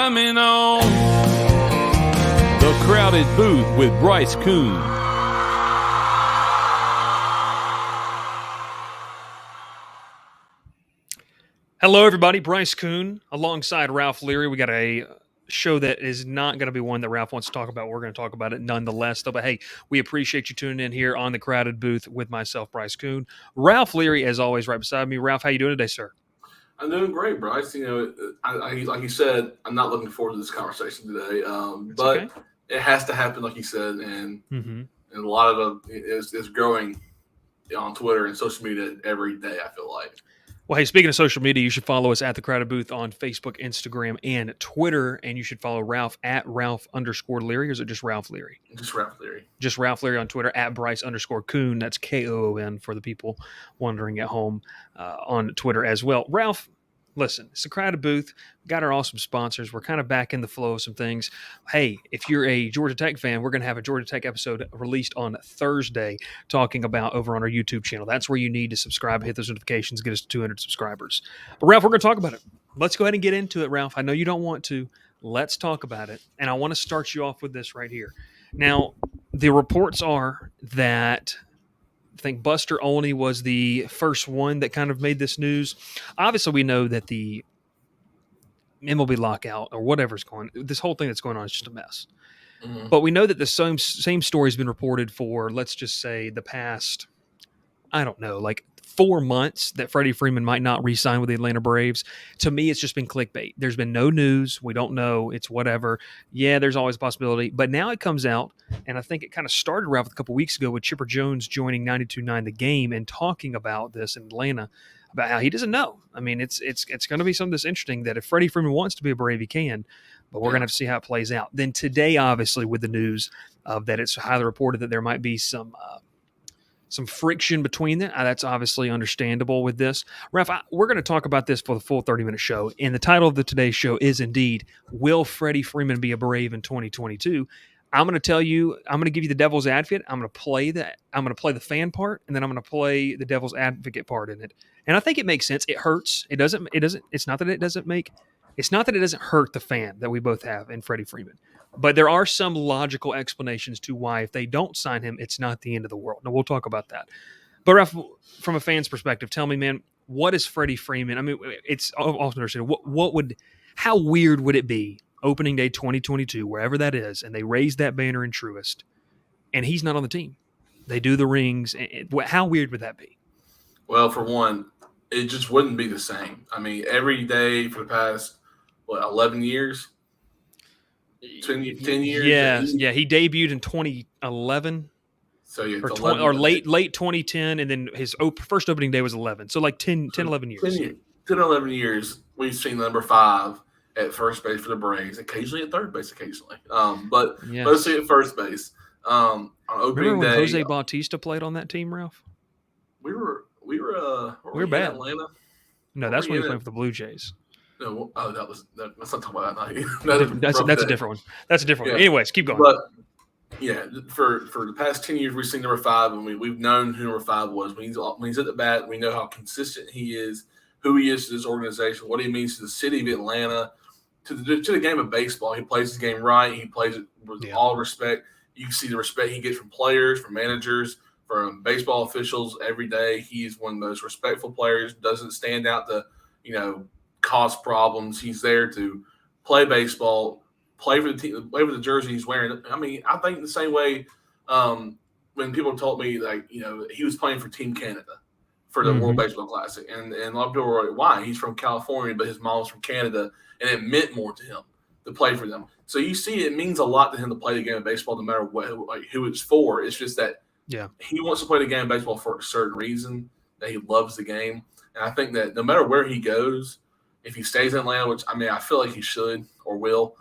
coming on the crowded booth with Bryce Koon. Hello, everybody. Bryce Koon alongside Ralph Leary. We got a show that is not going to be one that Ralph wants to talk about. We're going to talk about it nonetheless, though. But hey, we appreciate you tuning in here on the crowded booth with myself, Bryce Koon. Ralph Leary, as always, right beside me. Ralph, how you doing today, sir? I'm doing great, Bryce. You know, I like you said, I'm not looking forward to this conversation today, but okay. It has to happen, like you said, and Mm-hmm. and a lot of it is growing on Twitter and social media every day. I feel like. Well, hey, speaking of social media, you should follow us at The Crowded Booth on Facebook, Instagram, and Twitter. And you should follow Ralph at Ralph_Leary, or is it just Ralph Leary? Just Ralph Leary. Just Ralph Leary on Twitter, at Bryce_Koon. That's Koon for the people wondering at home on Twitter as well. Ralph, listen, it's The Crowded Booth. We got our awesome sponsors. We're kind of back in the flow of some things. Hey, if you're a Georgia Tech fan, we're going to have a Georgia Tech episode released on Thursday talking about over on our YouTube channel. That's where you need to subscribe, hit those notifications, get us to 200 subscribers. But Ralph, we're going to talk about it. Let's go ahead and get into it, Ralph. I know you don't want to. Let's talk about it. And I want to start you off with this right here. Now, the reports are that I think Buster Olney was the first one that kind of made this news. Obviously, we know that the MLB lockout or whatever's this whole thing that's going on is just a mess. Mm-hmm. But we know that the same story has been reported for, let's just say, the past, I don't know, like 4 months that Freddie Freeman might not re-sign with the Atlanta Braves. To me, it's just been clickbait. There's been no news. We don't know. It's whatever. Yeah, there's always a possibility. But now it comes out, and I think it kind of started around a couple weeks ago with Chipper Jones joining 92.9 The Game and talking about this in Atlanta, about how he doesn't know. I mean, it's going to be something that's interesting that if Freddie Freeman wants to be a Brave, he can. But we're going to have to see how it plays out. Then today, obviously, with the news of that it's highly reported that there might be some friction between them. That's obviously understandable with this. Ralph, we're going to talk about this for the full 30-minute show. And the title of today's show is indeed, Will Freddie Freeman be a Brave in 2022? I'm going to tell you, I'm going to give you the devil's advocate. I'm going to play the fan part, and then I'm going to play the devil's advocate part in it. And I think it makes sense. It hurts. It's not that it doesn't hurt the fan that we both have in Freddie Freeman. But there are some logical explanations to why if they don't sign him, it's not the end of the world. Now, we'll talk about that. But, Ralph, from a fan's perspective, tell me, man, what is Freddie Freeman? I mean, it's often understood. How weird would it be opening day 2022, wherever that is, and they raise that banner in Truist, and he's not on the team? They do the rings. How weird would that be? Well, for one, it just wouldn't be the same. I mean, every day for the past, 11 years? 10 years? Yeah. He debuted in 2011. So yeah, or late 2010, and then his first opening day was 11. So like 10 11 years. 10, 11 years, we've seen number 5 at first base for the Braves, occasionally at third base, but mostly at first base. On opening Remember when day, Jose Bautista played on that team, Ralph? We were bad. Atlanta. No, that's when he played for the Blue Jays. No, let's not talk about that night. That's a different one. That's a different one. Anyways, keep going. But yeah, for the past 10 years, we've seen number 5, and we've known who number 5 was. When he's at the bat, we know how consistent he is, who he is to this organization, what he means to the city of Atlanta, to the game of baseball. He plays his game right. He plays it with all respect. You can see the respect he gets from players, from managers, from baseball officials every day. He's one of the most respectful players. Doesn't stand out to, cause problems. He's there to play baseball, play for the team, play with the jersey he's wearing. I mean, I think the same way when people told me, he was playing for Team Canada for the World Baseball Classic. And a lot of people were like, why? He's from California, but his mom's from Canada, and it meant more to him to play for them. So you see it means a lot to him to play the game of baseball no matter who it's for. It's just that he wants to play the game of baseball for a certain reason, that he loves the game. And I think that no matter where he goes, if he stays in Atlanta, which, I feel like he should or will,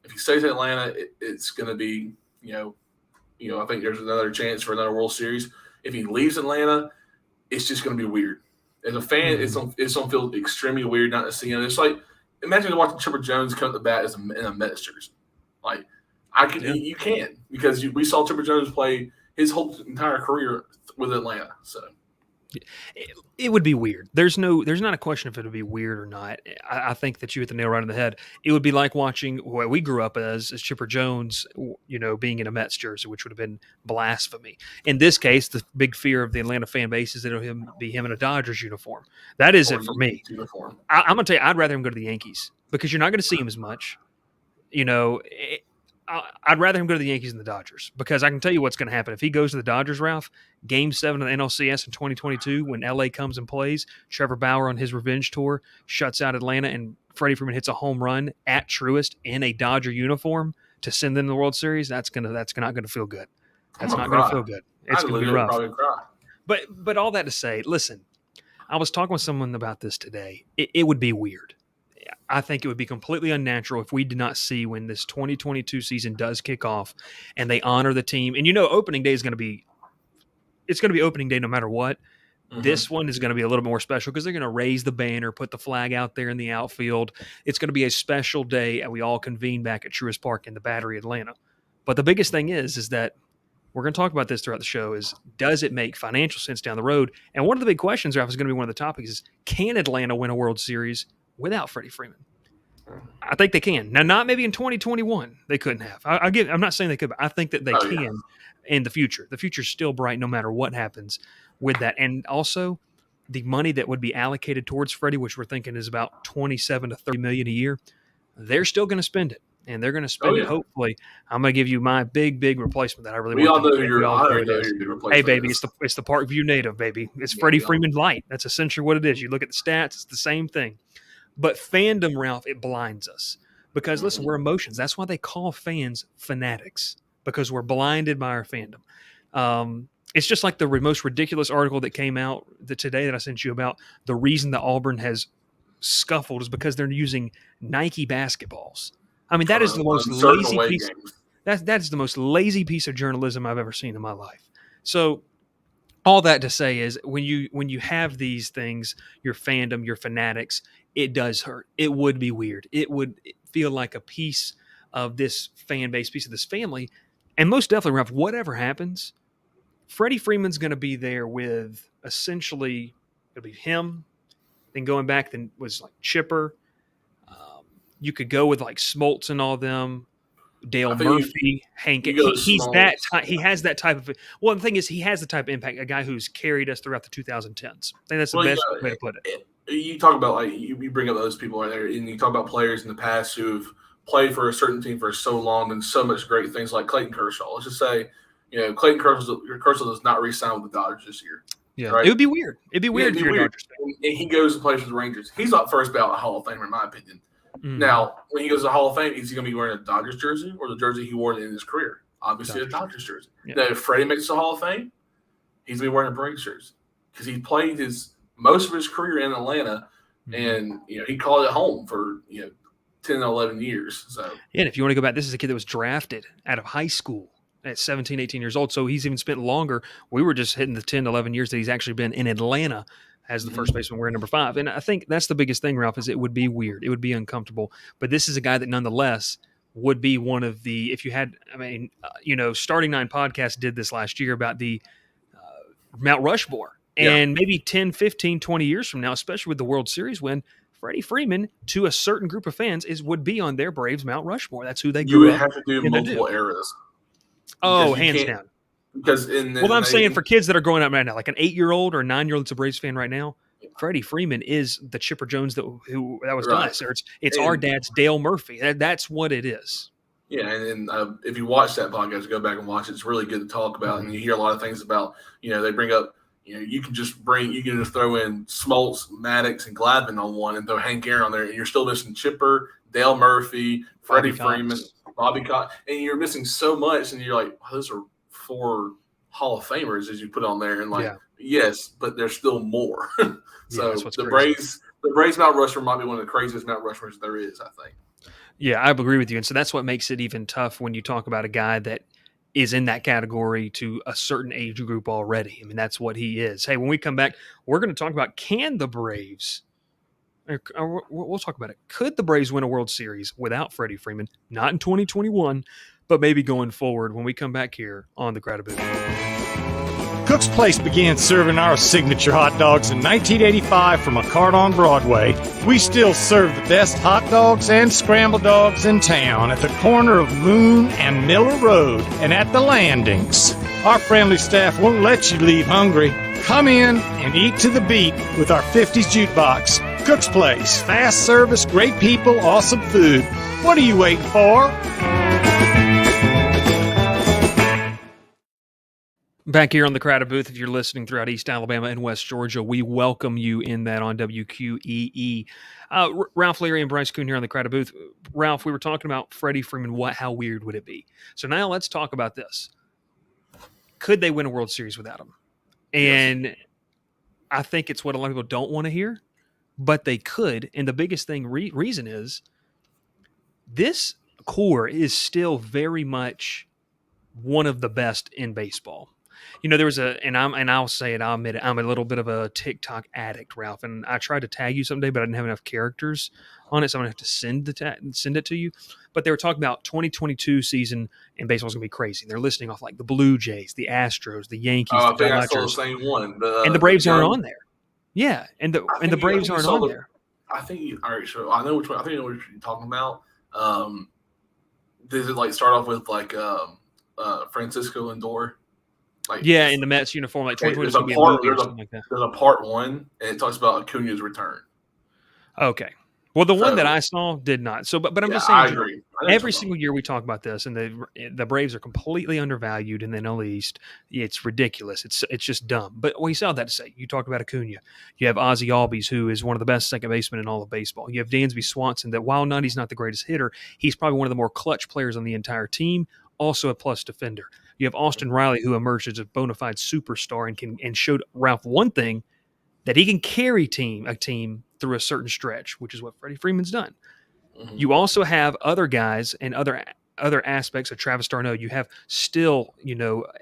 if he stays in Atlanta, it's going to be, I think there's another chance for another World Series. If he leaves Atlanta, it's just going to be weird. As a fan, it's going to feel extremely weird not to see him. It's like, imagine watching Chipper Jones come to the bat in a Mets jersey. Like, you can, because we saw Chipper Jones play his whole entire career with Atlanta. So It would be weird. There's not a question if it would be weird or not. I think that you hit the nail right on the head. It would be like watching what we grew up as Chipper Jones, being in a Mets jersey, which would have been blasphemy. In this case, the big fear of the Atlanta fan base is that it'll be him in a Dodgers uniform. That is it for me. Uniform. I'm going to tell you, I'd rather him go to the Yankees because you're not going to see him as much. I'd rather him go to the Yankees than the Dodgers because I can tell you what's going to happen. If he goes to the Dodgers, Ralph, Game 7 of the NLCS in 2022, when LA comes and plays, Trevor Bauer on his revenge tour shuts out Atlanta and Freddie Freeman hits a home run at Truist in a Dodger uniform to send them to the World Series, that's not going to feel good. That's not going to feel good. It's going to be rough. Probably cry. But all that to say, listen, I was talking with someone about this today. It would be weird. I think it would be completely unnatural if we did not see when this 2022 season does kick off and they honor the team. And opening day is going to be opening day no matter what. Mm-hmm. This one is going to be a little bit more special because they're going to raise the banner, put the flag out there in the outfield. It's going to be a special day, and we all convene back at Truist Park in the Battery, Atlanta. But the biggest thing is that we're going to talk about this throughout the show is, does it make financial sense down the road? And one of the big questions, Ralph, is going to be one of the topics is, can Atlanta win a World Series without Freddie Freeman? I think they can. Now, not maybe in 2021 they couldn't have. I'm not saying they could, but I think that they can in the future. The future's still bright no matter what happens with that. And also the money that would be allocated towards Freddie, which we're thinking is about $27 to $30 million a year, they're still going to spend it. And they're going to spend it, hopefully. I'm going to give you my big replacement that I really want. We all know your replacement. Hey, baby, it's the Parkview native, baby. It's Freddie Freeman light. That's essentially what it is. You look at the stats, it's the same thing. But fandom, Ralph, it blinds us. Because, listen, we're emotions. That's why they call fans fanatics, because we're blinded by our fandom. It's just like the most ridiculous article that came out today that I sent you about the reason that Auburn has scuffled is because they're using Nike basketballs. I mean, that is the most lazy piece. That's the most lazy piece of journalism I've ever seen in my life. So all that to say is when you have these things, your fandom, your fanatics, it does hurt. It would be weird. It would feel like a piece of this fan base, piece of this family. And most definitely, Ralph, whatever happens, Freddie Freeman's going to be there with essentially, it'll be him. Then going back, then was like Chipper. You could go with like Smoltz and all them. Dale Murphy, Hank. He has that type of. Well, the thing is, he has the type of impact. A guy who's carried us throughout the 2010s. I think that's the best way to put it. You talk about you bring up those people right there, and you talk about players in the past who've played for a certain team for so long and so much great things, like Clayton Kershaw. Let's just say, Clayton Kershaw does not re-sign with the Dodgers this year. Yeah, right? It would be weird. It'd be weird if you're a Dodgers fan. And he goes and plays for the Rangers. He's not first ballot Hall of Famer, in my opinion. Mm. Now, when he goes to the Hall of Fame, is he going to be wearing a Dodgers jersey or the jersey he wore in his career? Obviously, a Dodgers jersey. Yeah. Now, if Freddie makes the Hall of Fame, he's going to be wearing a Braves jersey because he played most of his career in Atlanta, and he called it home for 10, 11 years. So yeah, and if you want to go back, this is a kid that was drafted out of high school at 17, 18 years old. So he's even spent longer. We were just hitting the 10, 11 years that he's actually been in Atlanta as the first baseman wearing number 5. And I think that's the biggest thing, Ralph, is it would be weird. It would be uncomfortable. But this is a guy that nonetheless would be one of the, if you had, Starting 9 podcast did this last year about the Mount Rushmore. And maybe 10, 15, 20 years from now, especially with the World Series win, Freddie Freeman, to a certain group of fans, would be on their Braves Mount Rushmore. That's who they grew up. You would have to do multiple eras. Oh, hands down. Because I'm saying for kids that are growing up right now, like an 8-year-old or a 9-year-old that's a Braves fan right now, Freddie Freeman is the Chipper Jones that was done. So it's our dad's Dale Murphy. That's what it is. Yeah, and if you watch that podcast, go back and watch it. It's really good to talk about, and you hear a lot of things about. They bring up. You can just throw in Smoltz, Maddox, and Gladman on one, and throw Hank Aaron on there, and you're still missing Chipper, Dale Murphy, Freddie Freeman, Bobby Cox, and you're missing so much, and you're like, those are 4 Hall of Famers as you put on there, and yes, but there's still more. So the Braves Mount Rushmore might be one of the craziest Mount Rushmores there is, I think. Yeah, I agree with you, and so that's what makes it even tough when you talk about a guy that is in that category to a certain age group already. I mean, that's what he is. Hey, when we come back, we're going to talk about, can the Braves, we'll talk about it. Could the Braves win a World Series without Freddie Freeman? Not in 2021, but maybe going forward when we come back here on The Crowded Booth. Cook's Place began serving our signature hot dogs in 1985 from a cart on Broadway. We still serve the best hot dogs and scrambled dogs in town at the corner of Moon and Miller Road and at the landings. Our friendly staff won't let you leave hungry. Come in and eat to the beat with our 50s jukebox. Cook's Place. Fast service, great people, awesome food. What are you waiting for? Back here on the Crowded Booth, if you're listening throughout East Alabama and West Georgia, we welcome you in that on WQEE. Ralph Leary and Bryce Koon here on the Crowded Booth. Ralph, we were talking about Freddie Freeman. How weird would it be? So now let's talk about this. Could they win a World Series without him? And yes. I think it's what a lot of people don't want to hear, but they could. And the biggest thing reason is this core is still very much one of the best in baseball. You know, there was I'll say it, I'll admit it, I'm a little bit of a TikTok addict, Ralph, and I tried to tag you someday, but I didn't have enough characters on it, so I'm going to have to send it to you. But they were talking about 2022 season in baseball is going to be crazy. They're listing off like the Blue Jays, the Astros, the Yankees, the Dodgers. I saw the same one. And the Braves aren't on there. Yeah, and the Braves aren't on there. I think all right, so I know which one. I think I know what you're talking about. Does it like start off with like Francisco Lindor? Like, yeah, in the Mets uniform, like 2020 there's a part one, and it talks about Acuna's return. Okay. Well, the one that I saw did not. So, but I'm just saying, I agree. Every single year we talk about this, and the Braves are completely undervalued in the NL East. It's ridiculous. It's just dumb. But we saw that to say. You talked about Acuna. You have Ozzie Albies, who is one of the best second basemen in all of baseball. You have Dansby Swanson, that while he's not the greatest hitter, he's probably one of the more clutch players on the entire team. Also a plus defender. You have Austin Riley, who emerged as a bona fide superstar and showed Ralph one thing, that he can carry a team through a certain stretch, which is what Freddie Freeman's done. Mm-hmm. You also have other guys and other aspects of Travis d'Arnaud. You have still,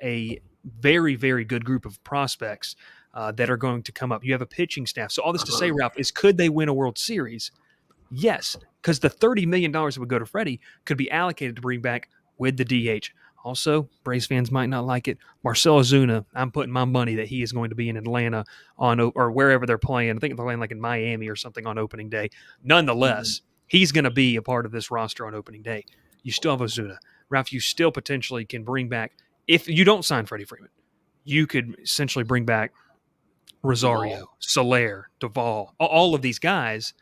a very, very good group of prospects that are going to come up. You have a pitching staff. So all this to say, Ralph, is could they win a World Series? Yes, because the $30 million that would go to Freddie could be allocated to bring back with the DH. Also, Braves fans might not like it. Marcell Ozuna, I'm putting my money that he is going to be in Atlanta or wherever they're playing. I think they're playing like in Miami or something on opening day. Nonetheless, he's going to be a part of this roster on opening day. You still have Ozuna. Ralph, you still potentially can bring back, if you don't sign Freddie Freeman, you could essentially bring back Rosario, Soler, Duvall, all of these guys,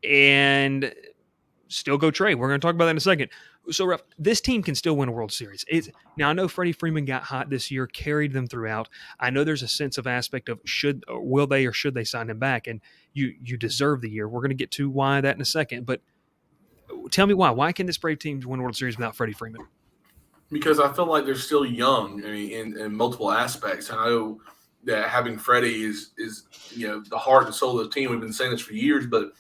and still go trade. We're going to talk about that in a second. So, Ralph, this team can still win a World Series. Now, I know Freddie Freeman got hot this year, carried them throughout. I know there's a sense of aspect of should they sign him back, and you deserve the year. We're going to get to why that in a second, but tell me why. Why can this Brave team win a World Series without Freddie Freeman? Because I feel like they're still young. I mean, in multiple aspects. I know that having Freddie is the heart and soul of the team. We've been saying this for years, but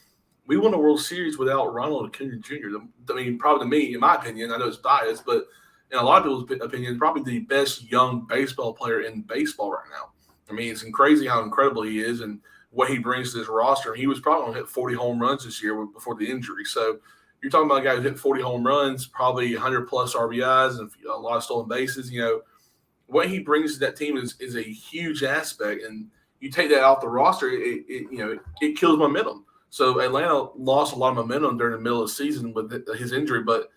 we won a World Series without Ronald Acuna Jr. I mean, probably to me, in my opinion, I know it's biased, but in a lot of people's opinion, probably the best young baseball player in baseball right now. I mean, it's crazy how incredible he is and what he brings to this roster. He was probably going to hit 40 home runs this year before the injury. So you're talking about a guy who hit 40 home runs, probably 100-plus RBIs, and a lot of stolen bases. What he brings to that team is a huge aspect, and you take that off the roster, it kills momentum. So Atlanta lost a lot of momentum during the middle of the season with his injury, but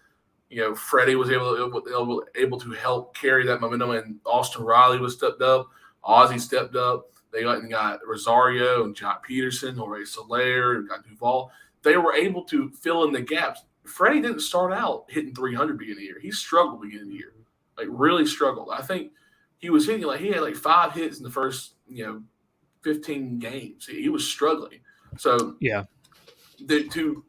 Freddie was able to help carry that momentum, and Austin Riley was stepped up, Ozzie stepped up. They got Rosario and John Peterson, Jorge Soler, and got Duvall. They were able to fill in the gaps. Freddie didn't start out hitting 300 beginning of the year. He struggled beginning of the year, like really struggled. I think he was hitting he had 5 hits in the first 15 games. He was struggling. So yeah, to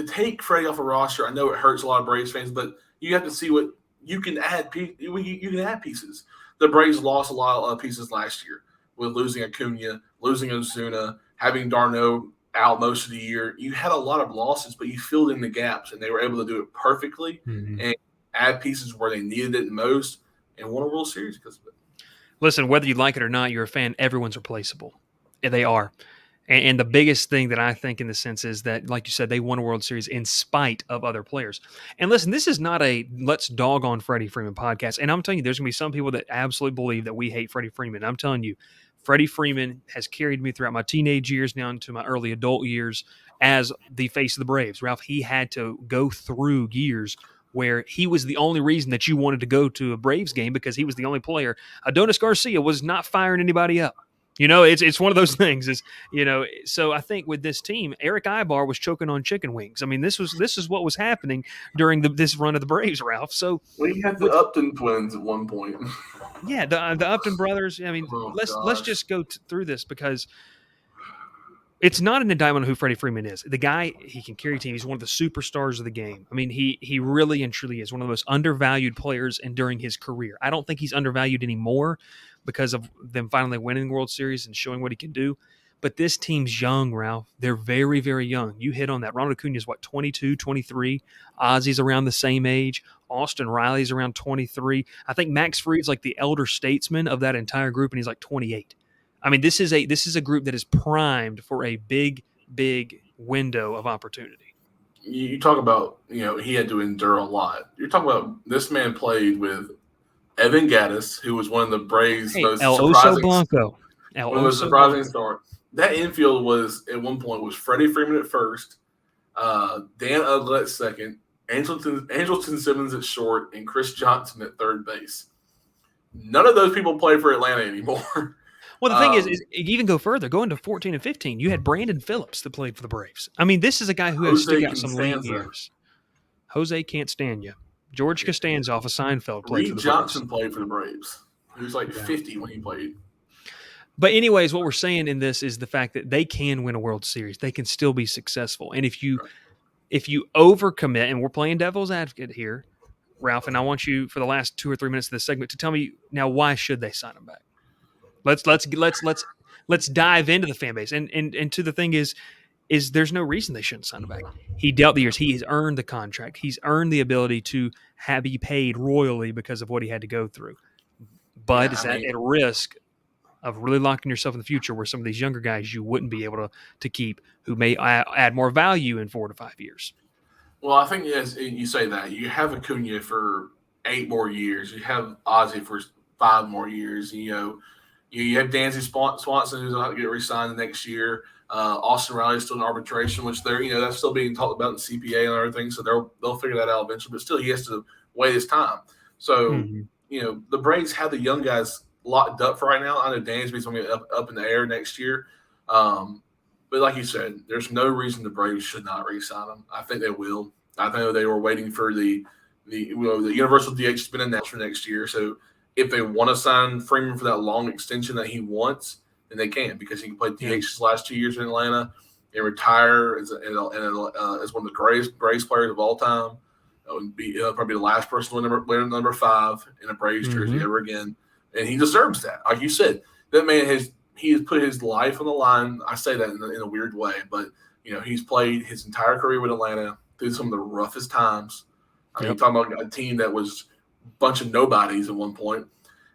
take Freddie off a roster, I know it hurts a lot of Braves fans, but you have to see what you can add. You can add pieces. The Braves lost a lot of pieces last year with losing Acuna, losing Ozuna, having d'Arnaud out most of the year. You had a lot of losses, but you filled in the gaps, and they were able to do it perfectly and add pieces where they needed it the most and won a World Series because of it. Listen, whether you like it or not, you're a fan. Everyone's replaceable. Yeah, they are. And the biggest thing that I think in the sense is that, like you said, they won a World Series in spite of other players. And listen, this is not a let's dog on Freddie Freeman podcast. And I'm telling you, there's going to be some people that absolutely believe that we hate Freddie Freeman. I'm telling you, Freddie Freeman has carried me throughout my teenage years now into my early adult years as the face of the Braves. Ralph, he had to go through years where he was the only reason that you wanted to go to a Braves game because he was the only player. Adonis Garcia was not firing anybody up. It's one of those things so I think with this team, Eric Ibar was choking on chicken wings. I mean, this is what was happening during this run of the Braves, Ralph. So we had the Upton twins at one point. Yeah, the Upton brothers. I mean, let's just go through this because it's not an indictment on who Freddie Freeman is. The guy, he can carry a team. He's one of the superstars of the game. I mean, he really and truly is one of the most undervalued players during his career. I don't think he's undervalued anymore because of them finally winning the World Series and showing what he can do. But this team's young, Ralph. They're very, very young. You hit on that. Ronald Acuna is, 22, 23? Ozzy's around the same age. Austin Riley's around 23. I think Max Fried's like the elder statesman of that entire group, and he's like 28. I mean, this is a group that is primed for a big, big window of opportunity. You talk about, he had to endure a lot. You're talking about this man played with Evan Gattis, who was one of the Braves' most surprising stars. That infield was, at one point, was Freddie Freeman at first, Dan Uggla at second, Angelton Simmons at short, and Chris Johnson at third base. None of those people play for Atlanta anymore. Well, the thing is you even go further. Go into 14 and 15. You had Brandon Phillips that played for the Braves. I mean, this is a guy who has still got some late years. Jose can't stand you. George Costanza off of Seinfeld played for the Braves. Reed Johnson played for the Braves. He was 50 when he played. But anyways, what we're saying in this is the fact that they can win a World Series. They can still be successful. And if you overcommit, and we're playing devil's advocate here, Ralph, and I want you for the last 2 or 3 minutes of this segment to tell me now why should they sign him back? Let's dive into the fan base. And to the thing is there's no reason they shouldn't sign him back. He dealt the years. He has earned the contract. He's earned the ability to be paid royally because of what he had to go through. But is that at risk of really locking yourself in the future where some of these younger guys you wouldn't be able to keep who may add more value in 4 to 5 years? Well, I think as you say that, you have Acuna for 8 more years. You have Ozzy for 5 more years. You have Dansby Swanson, who's not going to get re-signed next year. Austin Riley is still in arbitration, which that's still being talked about in CPA and everything. So they'll figure that out eventually. But still, he has to wait his time. So the Braves have the young guys locked up for right now. I know Dansby's going to be up in the air next year. But like you said, there's no reason the Braves should not re-sign him. I think they will. I think they were waiting for the universal DH has been announced for next year. So if they want to sign Freeman for that long extension that he wants, then they can, because he can play DH his last 2 years in Atlanta and retire as one of the greatest Braves players of all time. That would be probably the last person to win number 5 in a Braves jersey ever again. And he deserves that. Like you said, that man has put his life on the line. I say that in a weird way, but he's played his entire career with Atlanta through some of the roughest times. I mean, you're talking about a team that was a bunch of nobodies at one point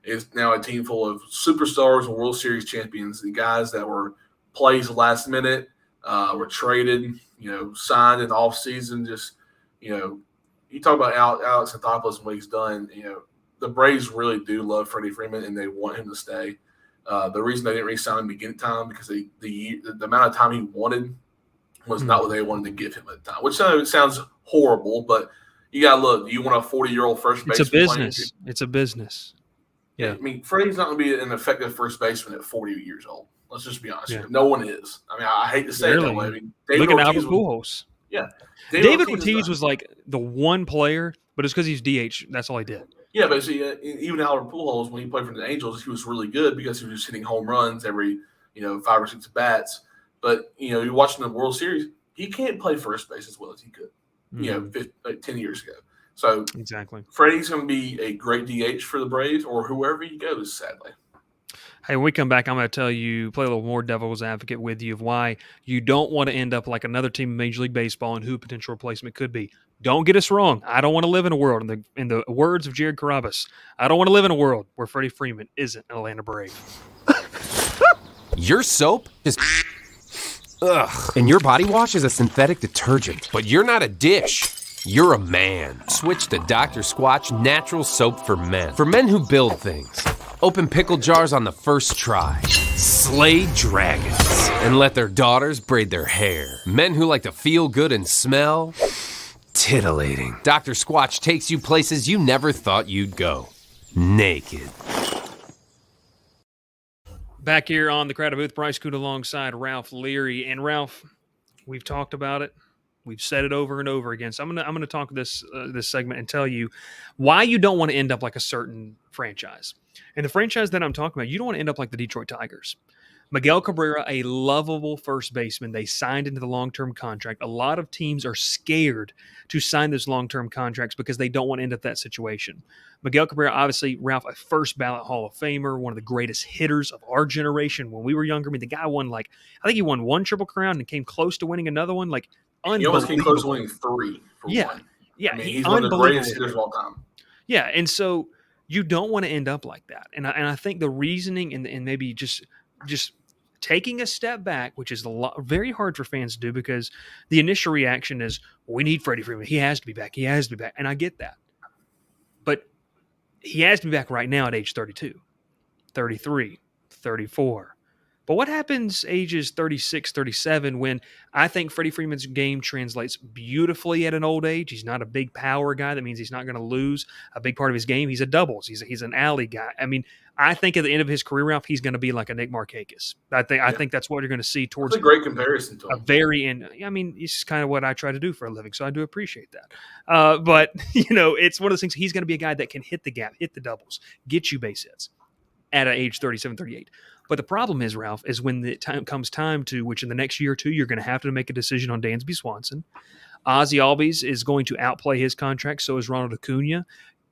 is now a team full of superstars and World Series champions, the guys that were plays last minute, were traded, signed in off season. Just, you talk about Alex Anthopoulos and what he's done. The Braves really do love Freddie Freeman and they want him to stay. The reason they didn't re-sign him beginning time because the amount of time he wanted was not what they wanted to give him at the time, which sounds horrible, but you got to look. You want a 40-year-old first baseman? It's a business. It's a business. Yeah. I mean, Freddie's not going to be an effective first baseman at 40 years old. Let's just be honest here. No one is. I mean, I hate to say it that way. I mean, look at Albert Pujols. Yeah. David Ortiz was like the one player, but it's because he's DH. That's all he did. Yeah, but see, even Albert Pujols, when he played for the Angels, he was really good because he was just hitting home runs every, 5 or 6 bats. But, you're watching the World Series, he can't play first base as well as he could, 10 years ago. So exactly, Freddie's going to be a great DH for the Braves or whoever he goes, sadly. Hey, when we come back, I'm going to play a little more devil's advocate with you of why you don't want to end up like another team in Major League Baseball and who potential replacement could be. Don't get us wrong. I don't want to live in a world, in the words of Jared Carrabis, I don't want to live in a world where Freddie Freeman isn't an Atlanta Brave. Your soap is Ugh. And your body wash is a synthetic detergent. But you're not a dish. You're a man. Switch to Dr. Squatch Natural Soap for Men. For men who build things. Open pickle jars on the first try. Slay dragons. And let their daughters braid their hair. Men who like to feel good and smell. Titillating. Dr. Squatch takes you places you never thought you'd go. Naked. Back here on the Crowded Booth, Bryce Koon alongside Ralph Leary. And Ralph, we've talked about it. We've said it over and over again. So I'm gonna talk this segment and tell you why you don't want to end up like a certain franchise. And the franchise that I'm talking about, you don't want to end up like the Detroit Tigers. Miguel Cabrera, a lovable first baseman. They signed into the long-term contract. A lot of teams are scared to sign those long-term contracts because they don't want to end up that situation. Miguel Cabrera, obviously, Ralph, a first ballot Hall of Famer, one of the greatest hitters of our generation. When we were younger, I mean, the guy won I think he won one Triple Crown and came close to winning another one. He almost came close to winning 3 for one. Yeah. I mean, he's one of the greatest hitters of all time. Yeah, and so you don't want to end up like that. And I think the reasoning and maybe just taking a step back, which is very hard for fans to do because the initial reaction is, we need Freddie Freeman. He has to be back. He has to be back. And I get that. But he has to be back right now at age 32, 33, 34. But what happens ages 36, 37 when I think Freddie Freeman's game translates beautifully at an old age? He's not a big power guy. That means he's not going to lose a big part of his game. He's a doubles. He's an alley guy. I mean, I think at the end of his career, Ralph, he's going to be like a Nick Markakis. I think that's what you're going to see towards That's a great comparison to him. A very end. I mean, it's kind of what I try to do for a living, so I do appreciate that. But, it's one of those things. He's going to be a guy that can hit the gap, hit the doubles, get you base hits at age 37, 38. But the problem is, Ralph, is when the time comes to, which in the next year or two, you're going to have to make a decision on Dansby Swanson. Ozzie Albies is going to outplay his contract. So is Ronald Acuna.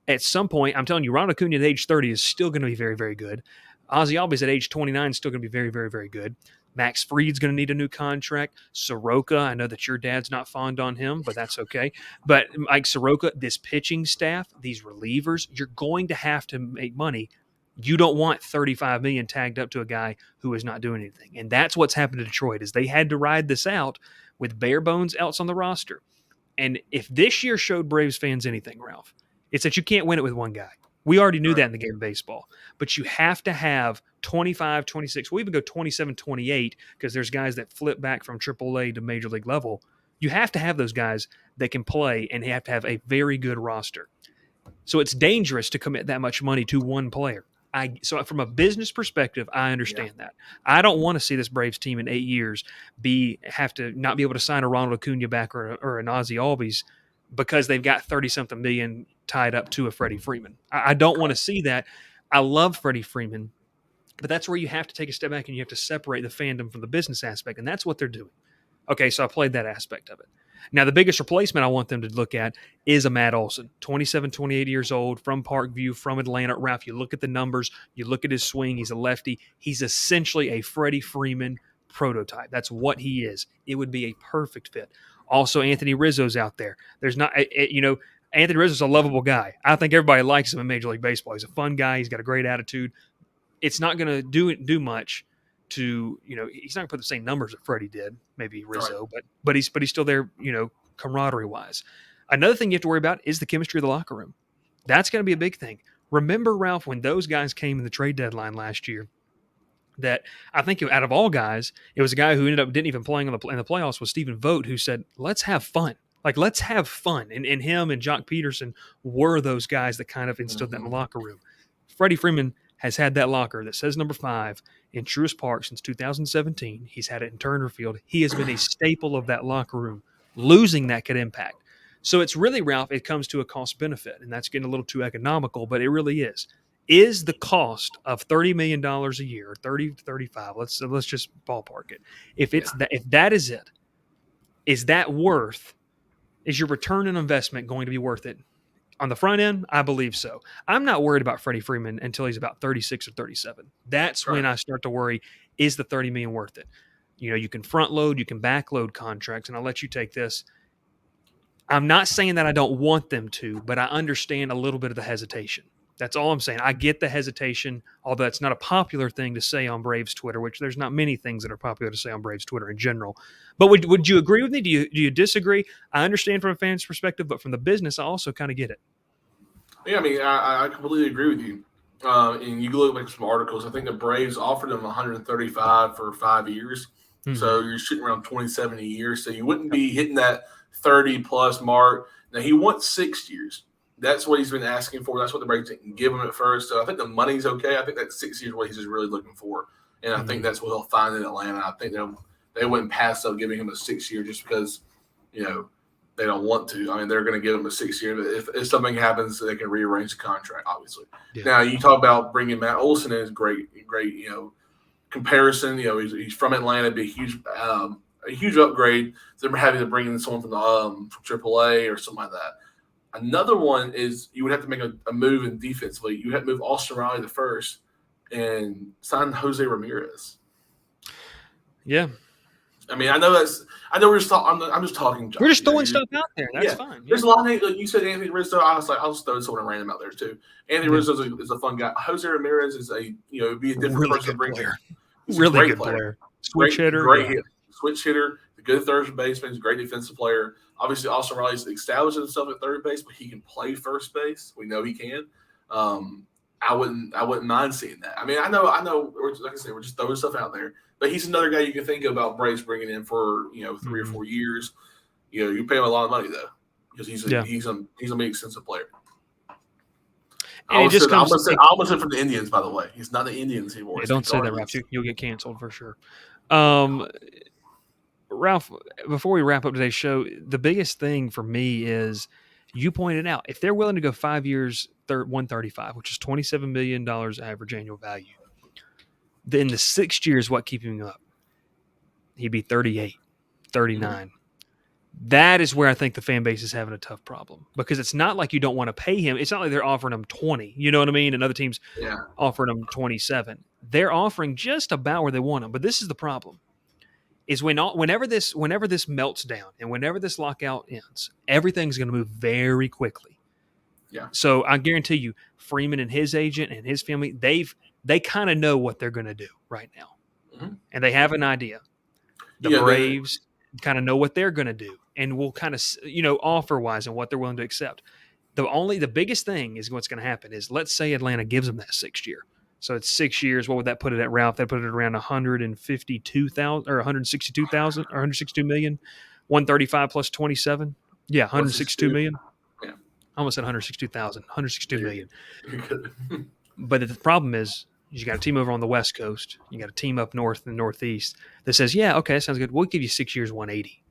At some point, I'm telling you, Ronald Acuna at age 30 is still going to be very, very good. Ozzie Albies at age 29 is still going to be very, very, very good. Max Fried's going to need a new contract. Soroka, I know that your dad's not fond on him, but that's okay. But Mike Soroka, this pitching staff, these relievers, you're going to have to make money. You don't want $35 million tagged up to a guy who is not doing anything. And that's what's happened to Detroit is they had to ride this out with bare bones outs on the roster. And if this year showed Braves fans anything, Ralph, it's that you can't win it with one guy. We already knew that in the game of baseball. But you have to have 25, 26, we'll even go 27, 28 because there's guys that flip back from AAA to major league level. You have to have those guys that can play and you have to have a very good roster. So it's dangerous to commit that much money to one player. So from a business perspective, I understand that. I don't want to see this Braves team in 8 years have to not be able to sign a Ronald Acuna back or an Ozzie Albies because they've got 30-something million tied up to a Freddie Freeman. I don't want to see that. I love Freddie Freeman, but that's where you have to take a step back and you have to separate the fandom from the business aspect, and that's what they're doing. Okay, so I played that aspect of it. Now, the biggest replacement I want them to look at is a Matt Olson, 27, 28 years old, from Parkview, from Atlanta. Ralph, you look at the numbers, you look at his swing, he's a lefty. He's essentially a Freddie Freeman prototype. That's what he is. It would be a perfect fit. Also, Anthony Rizzo's out there. Anthony Rizzo's a lovable guy. I think everybody likes him in Major League Baseball. He's a fun guy. He's got a great attitude. It's not going to do much to, he's not going to put the same numbers that Freddie did, maybe Rizzo, right. but he's still there, camaraderie wise. Another thing you have to worry about is the chemistry of the locker room. That's going to be a big thing. Remember, Ralph, when those guys came in the trade deadline last year, that I think out of all guys, it was a guy who ended up didn't even playing in the playoffs was Stephen Vogt, who said, let's have fun. Let's have fun. And him and Jock Peterson were those guys that kind of instilled that in the locker room. Freddie Freeman has had that locker that says number 5 in Truist Park since 2017. He's had it in Turner Field. He has been a staple of that locker room. Losing that could impact. So it's really, Ralph, it comes to a cost benefit, and that's getting a little too economical, but it really is. Is the cost of $30 million a year, 30 to 35, let's just ballpark it. If that is it, is that worth, is your return on investment going to be worth it? On the front end, I believe so. I'm not worried about Freddie Freeman until he's about 36 or 37. That's when I start to worry, is the $30 million worth it? You can front load, you can back load contracts, and I'll let you take this. I'm not saying that I don't want them to, but I understand a little bit of the hesitation. That's all I'm saying. I get the hesitation, although it's not a popular thing to say on Braves Twitter, which there's not many things that are popular to say on Braves Twitter in general. But would you agree with me? Do you disagree? I understand from a fan's perspective, but from the business, I also kind of get it. Yeah, I mean, I completely agree with you. And you look at some articles. I think the Braves offered him 135 for 5 years. Mm-hmm. So you're shooting around 27 a year. So you wouldn't be hitting that 30-plus mark. Now, he wants 6 years. That's what he's been asking for. That's what the Braves didn't give him at first. So I think the money's okay. I think that 6 years is what he's just really looking for. And I think that's what he'll find in Atlanta. I think they wouldn't pass up giving him a 6 year just because, they don't want to. I mean, they're going to give him a 6 year. But if something happens, they can rearrange the contract, obviously. Yeah. Now, you talk about bringing Matt Olson in is great, comparison. He's from Atlanta, be a huge upgrade. So they're having to bring in someone from AAA or something like that. Another one is you would have to make a move in defensively. You have to move Austin Riley to first and sign Jose Ramirez. Yeah. I mean, I know we're just talking. I'm just talking. We're just throwing stuff out there. That's fine. Yeah. There's a lot of names. Like you said, Anthony Rizzo. I was like, I'll just throw someone random out there too. Anthony Rizzo is a fun guy. Jose Ramirez is be a different really person to bring in. Really good player. Switch hitter. Great hitter. Switch hitter. A good third baseman. He's a great defensive player. Obviously, Austin Riley's established himself at third base, but he can play first base. We know he can. I wouldn't mind seeing that. I mean, I know. Like I said, we're just throwing stuff out there. But he's another guy you can think about Braves bringing in for 3 or 4 years. You pay him a lot of money though because he's a big expensive player. And I almost said from the Indians, by the way. He's not the Indians anymore. Yeah, don't say that, Ralph. You'll get canceled for sure. Ralph, before we wrap up today's show, the biggest thing for me is you pointed out if they're willing to go 5 years, 135, which is $27 million average annual value. Then the 6 years, what keeping him up? He'd be 38, 39. That is where I think the fan base is having a tough problem because it's not like you don't want to pay him. It's not like they're offering him 20, you know what I mean? And other teams offering him 27. They're offering just about where they want him. But this is the problem is whenever this melts down and whenever this lockout ends, everything's going to move very quickly. Yeah. So I guarantee you, Freeman and his agent and his family, they kind of know what they're going to do right now. And they have an idea. The Braves kind of know what they're going to do and will kind of, offer-wise and what they're willing to accept. The biggest thing is what's going to happen is let's say Atlanta gives them that 6 year. So it's 6 years. What would that put it at, Ralph? That put it around 152,000 or 162,000 or 162 million, 135 plus 27. Yeah, 162 million. Yeah. I almost said 162,000, 162 million. But the problem is you got a team over on the West Coast. You got a team up north and northeast that says, yeah, okay, that sounds good. We'll give you 6 years, 180.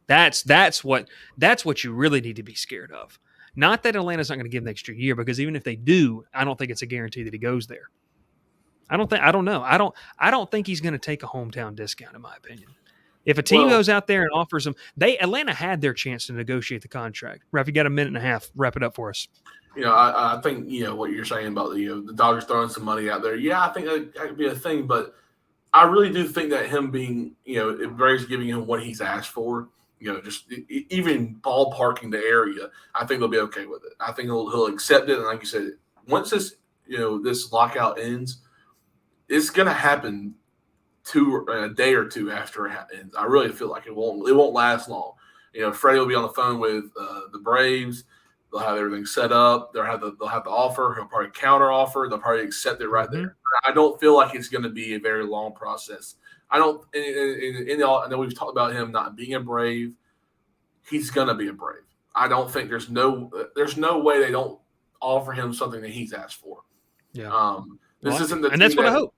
That's what you really need to be scared of. Not that Atlanta's not going to give him an extra year, because even if they do, I don't think it's a guarantee that he goes there. I don't know. I don't think he's going to take a hometown discount, in my opinion. If a team goes out there and offers him, Atlanta had their chance to negotiate the contract. Ralph, you got a minute and a half. Wrap it up for us. I think what you're saying about the Dodgers throwing some money out there. Yeah, I think that could be a thing, but I really do think that him being if Braves giving him what he's asked for, just even ballparking the area, I think they'll be okay with it. I think he'll accept it, and like you said, once this this lockout ends, it's going to happen a day or two after it ends. I really feel like it won't last long. Freddie will be on the phone with the Braves. They'll have everything set up. They'll have the offer. He'll probably counter offer. They'll probably accept it right there. I don't feel like it's going to be a very long process. I don't. I know we've talked about him not being a Brave. He's going to be a Brave. I don't think there's no way they don't offer him something that he's asked for. Yeah. This isn't the and that's what I hope.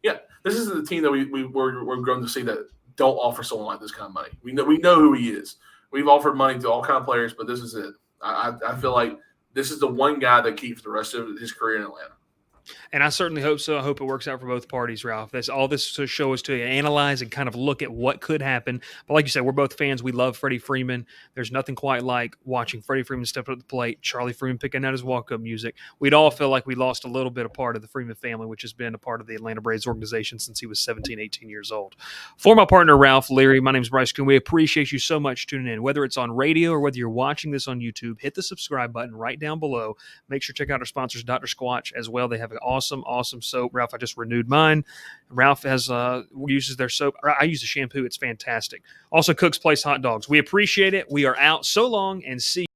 Yeah, this isn't the team that we're going to see that don't offer someone like this kind of money. We know who he is. We've offered money to all kind of players, but this is it. I feel like this is the one guy that keeps the rest of his career in Atlanta. And I certainly hope so. I hope it works out for both parties, Ralph. That's all this to show us to analyze and kind of look at what could happen. But like you said, we're both fans. We love Freddie Freeman. There's nothing quite like watching Freddie Freeman step up to the plate, Charlie Freeman picking out his walk-up music. We'd all feel like we lost a little bit of part of the Freeman family, which has been a part of the Atlanta Braves organization since he was 17, 18 years old. For my partner, Ralph Leary, my name is Bryce Koon. We appreciate you so much tuning in. Whether it's on radio or whether you're watching this on YouTube, hit the subscribe button right down below. Make sure to check out our sponsors, Dr. Squatch, as well. They have an awesome soap. Ralph, I just renewed mine. Ralph uses their soap. I use the shampoo. It's fantastic. Also, Cook's Place hot dogs. We appreciate it. We are out. So long, and see you.